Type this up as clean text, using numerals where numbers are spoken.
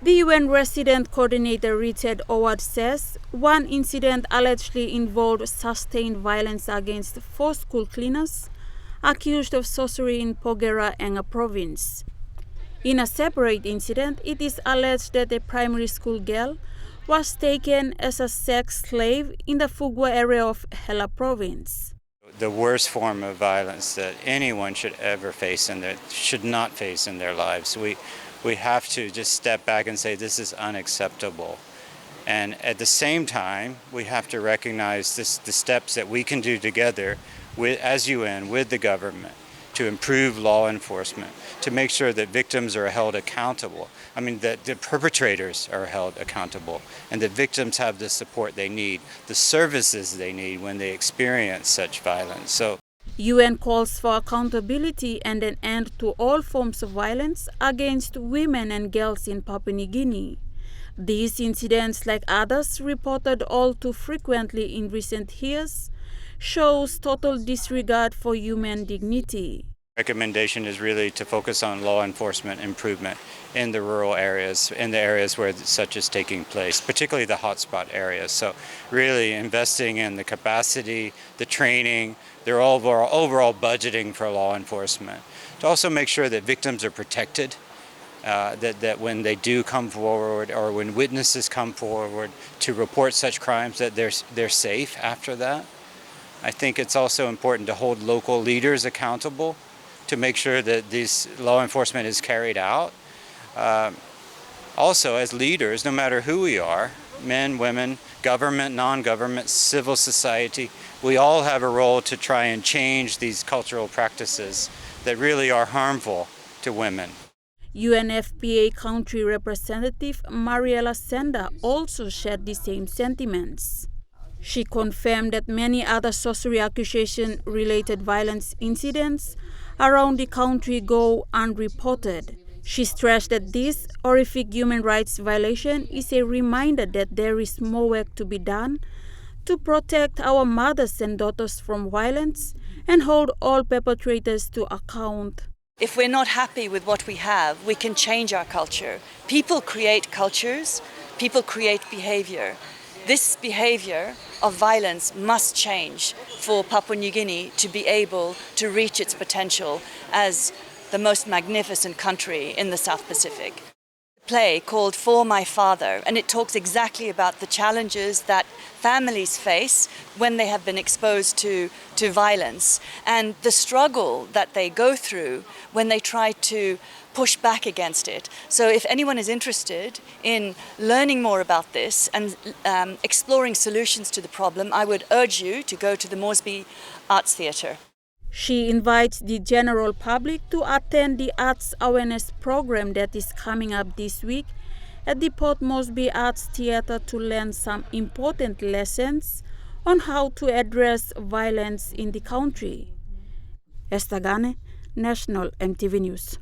The UN Resident Coordinator Richard Howard says one incident allegedly involved sustained violence against 4 school cleaners accused of sorcery in Pogera, Enga Province. In a separate incident, it is alleged that a primary school girl was taken as a sex slave in the Fugwa area of Hela Province. The worst form of violence that anyone should ever face and that should not face in their lives. We have to just step back and say this is unacceptable. And at the same time, we have to recognize the steps that we can do together as UN with the government to improve law enforcement, to make sure that victims are held accountable. I mean, that the perpetrators are held accountable and that victims have the support they need, the services they need when they experience such violence. So, UN calls for accountability and an end to all forms of violence against women and girls in Papua New Guinea. These incidents, like others reported all too frequently in recent years, shows total disregard for human dignity. Recommendation is really to focus on law enforcement improvement in the rural areas, in the areas where such is taking place, particularly the hotspot areas. So really investing in the capacity, the training, their overall budgeting for law enforcement. To also make sure that victims are protected, that when they do come forward or when witnesses come forward to report such crimes, that they're safe after that. I think it's also important to hold local leaders accountable to make sure that this law enforcement is carried out. Also, as leaders, no matter who we are, men, women, government, non-government, civil society, we all have a role to try and change these cultural practices that really are harmful to women. UNFPA country representative Mariela Senda also shared the same sentiments. She confirmed that many other sorcery accusation-related violence incidents around the country go unreported. She stressed that this horrific human rights violation is a reminder that there is more work to be done to protect our mothers and daughters from violence and hold all perpetrators to account. If we're not happy with what we have, we can change our culture. People create cultures, people create behavior. This behavior of violence must change for Papua New Guinea to be able to reach its potential as the most magnificent country in the South Pacific. A play called For My Father, and it talks exactly about the challenges that families face when they have been exposed to violence and the struggle that they go through when they try to push back against it. So if anyone is interested in learning more about this and exploring solutions to the problem, I would urge you to go to the Moresby Arts Theatre. She invites the general public to attend the arts awareness program that is coming up this week at the Port Moresby Arts Theatre to learn some important lessons on how to address violence in the country. Esther Gane, National EMTV News.